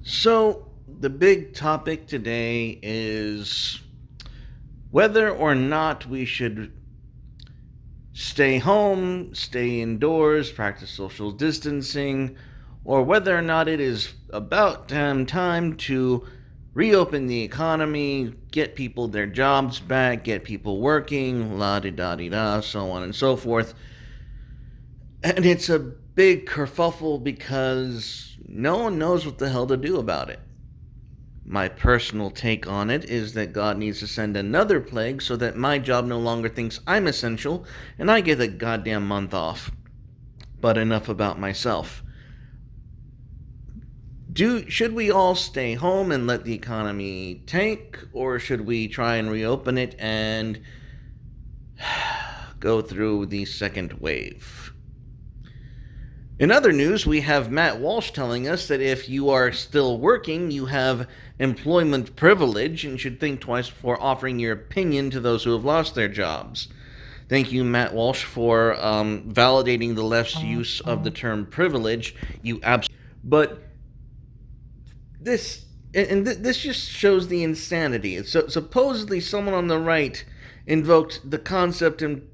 So, the big topic today is whether or not we should stay home, stay indoors, practice social distancing, or whether or not it is about damn time to reopen the economy, get people their jobs back, get people working, la di da di da, so on and so forth. And it's a big kerfuffle because no one knows what the hell to do about it. My personal take on it is that God needs to send another plague so that my job no longer thinks I'm essential and I get a goddamn month off. But enough about myself. Should we all stay home and let the economy tank, or should we try and reopen it and go through the second wave? In other news, we have Matt Walsh telling us that if you are still working, you have employment privilege and should think twice before offering your opinion to those who have lost their jobs. Thank you, Matt Walsh, for validating the left's use of the term privilege. You absolutely. But this just shows the insanity. So supposedly, someone on the right invoked the concept and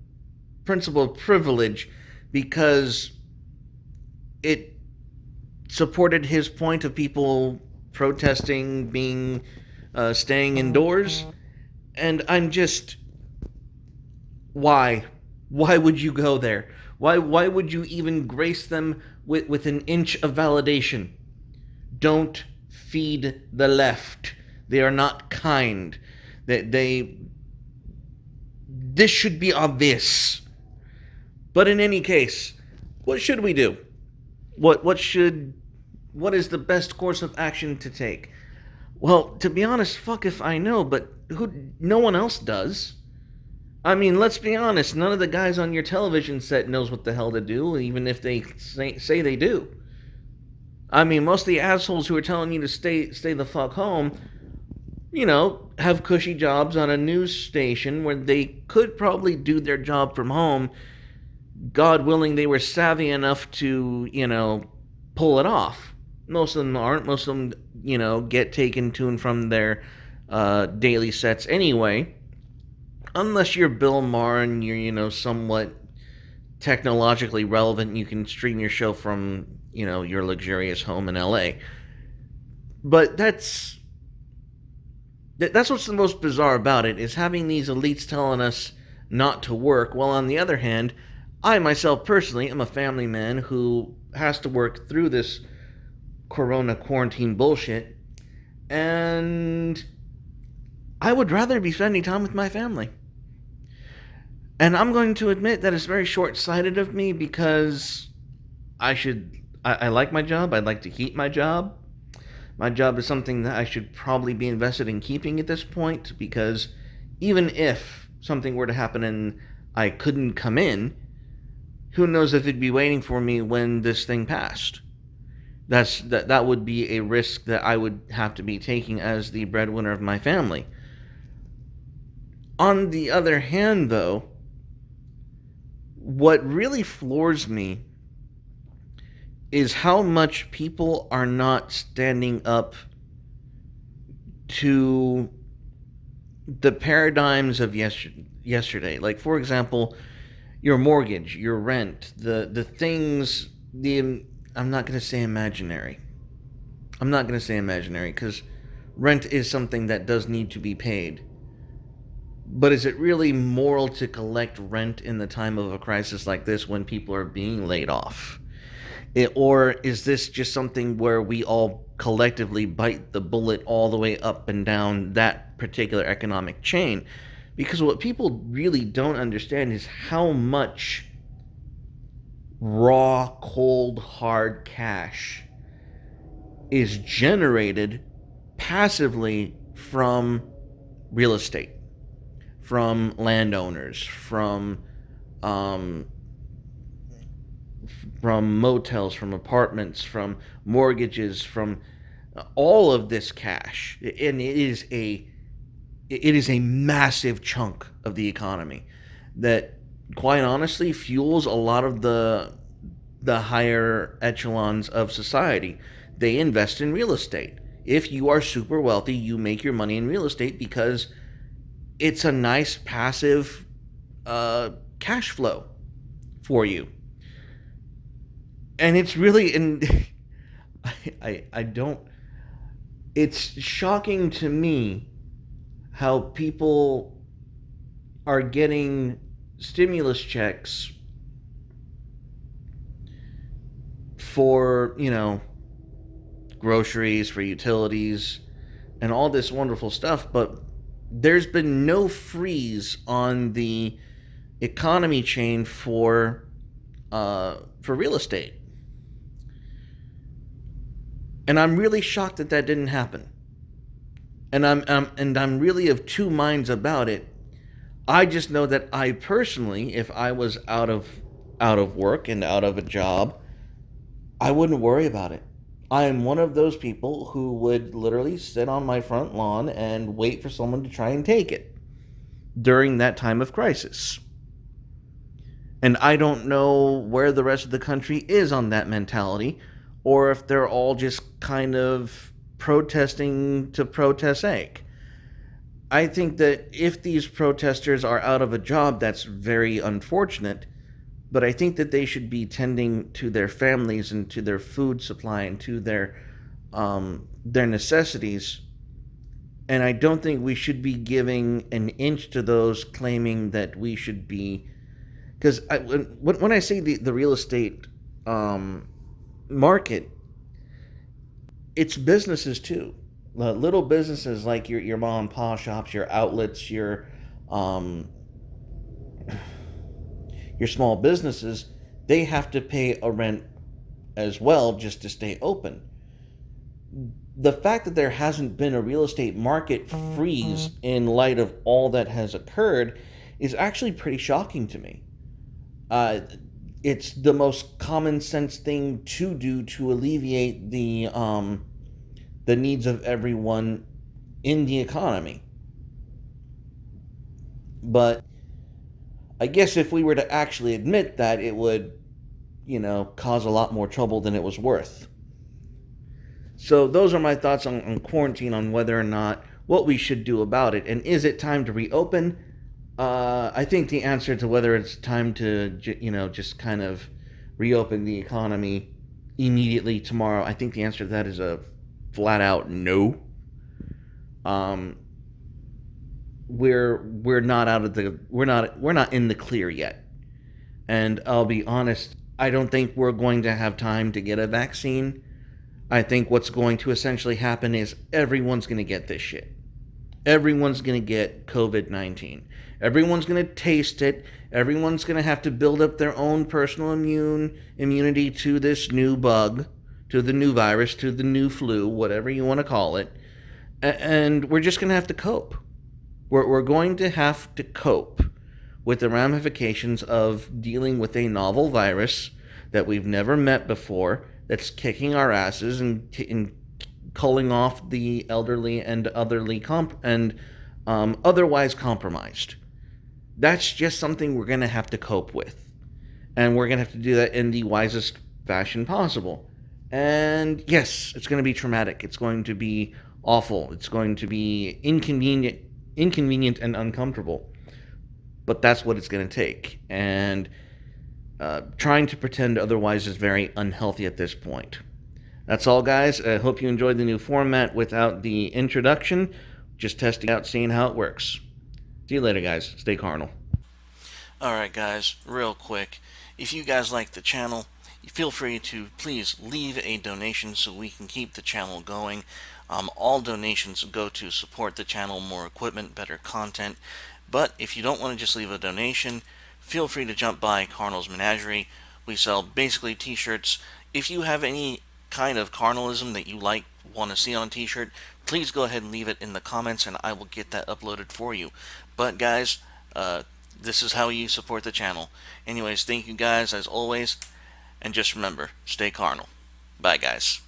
principle of privilege because it supported his point of people protesting being staying indoors, and I'm just, why would you go there? Why would you even grace them with an inch of validation? Don't feed the left. They are not kind. This should be obvious. But in any case, what should we do? What is the best course of action to take? Well, to be honest, fuck if I know, but no one else does. I mean, let's be honest, none of the guys on your television set knows what the hell to do, even if they say they do. I mean, most of the assholes who are telling you to stay the fuck home, have cushy jobs on a news station where they could probably do their job from home. God willing, they were savvy enough to, pull it off. Most of them aren't. Most of them, get taken to and from their daily sets anyway. Unless you're Bill Maher and you're, somewhat technologically relevant, you can stream your show from, your luxurious home in LA. But that's what's the most bizarre about it, is having these elites telling us not to work, while on the other hand, I myself personally am a family man who has to work through this corona quarantine bullshit, and I would rather be spending time with my family. And I'm going to admit that it's very short-sighted of me because I like my job. I'd like to keep my job. My job is something that I should probably be invested in keeping at this point, because even if something were to happen and I couldn't come in, who knows if it'd be waiting for me when this thing passed. That would be a risk that I would have to be taking as the breadwinner of my family. On the other hand, though, what really floors me is how much people are not standing up to the paradigms of yesterday. Like, for example, your mortgage, your rent, the things, I'm not going to say imaginary. I'm not going to say imaginary because rent is something that does need to be paid. But is it really moral to collect rent in the time of a crisis like this when people are being laid off? Or is this just something where we all collectively bite the bullet all the way up and down that particular economic chain? Because what people really don't understand is how much raw, cold, hard cash is generated passively from real estate, from landowners, from motels, from apartments, from mortgages, from all of this cash. And it is a massive chunk of the economy that, quite honestly, fuels a lot of the higher echelons of society. they invest in real estate. If you are super wealthy, you make your money in real estate because it's a nice passive cash flow for you. And it's really, and I don't, it's shocking to me how people are getting stimulus checks for, groceries, for utilities, and all this wonderful stuff, but there's been no freeze on the economy chain for real estate. And I'm really shocked that that didn't happen. And I'm really of two minds about it. I just know that I personally, if I was out of work and out of a job, I wouldn't worry about it. I am one of those people who would literally sit on my front lawn and wait for someone to try and take it during that time of crisis. And I don't know where the rest of the country is on that mentality, or if they're all just kind of protesting to protest's sake. I think that if these protesters are out of a job, that's very unfortunate. But I think that they should be tending to their families and to their food supply and to their necessities. And I don't think we should be giving an inch to those claiming that we should be, because when I say the real estate market, it's businesses too. Little businesses like your mom and pop shops, your outlets, your small businesses, they have to pay a rent as well just to stay open. The fact that there hasn't been a real estate market freeze in light of all that has occurred is actually pretty shocking to me. It's the most common sense thing to do to alleviate the needs of everyone in the economy. But I guess if we were to actually admit that, it would, cause a lot more trouble than it was worth. So those are my thoughts on quarantine, on whether or not what we should do about it. And is it time to reopen? I think the answer to whether it's time to, just kind of reopen the economy immediately tomorrow, I think the answer to that is a flat out no. We're not out of the we're not in the clear yet. And I'll be honest, I don't think we're going to have time to get a vaccine. I think what's going to essentially happen is everyone's going to get this shit. Everyone's going to get COVID-19. Everyone's going to taste it. Everyone's going to have to build up their own personal immunity to this new bug, to the new virus, to the new flu, whatever you want to call it. And we're just going to have to cope. We're going to have to cope with the ramifications of dealing with a novel virus that we've never met before, that's kicking our asses and culling off the elderly and otherwise compromised. That's just something we're going to have to cope with. And we're going to have to do that in the wisest fashion possible. And yes, it's going to be traumatic. It's going to be awful. It's going to be inconvenient and uncomfortable. But that's what it's going to take. And trying to pretend otherwise is very unhealthy at this point. That's all, guys. I hope you enjoyed the new format without the introduction. Just testing out, seeing how it works. See you later, guys. Stay carnal. Alright, guys, real quick. If you guys like the channel, feel free to please leave a donation so we can keep the channel going. All donations go to support the channel, more equipment, better content. But if you don't want to just leave a donation, feel free to jump by Carnal's Menagerie. We sell basically t-shirts. If you have any kind of carnalism that you want to see on a t-shirt, please go ahead and leave it in the comments and I will get that uploaded for you. But guys, this is how you support the channel. Anyways, thank you guys as always, and just remember, stay carnal. Bye, guys.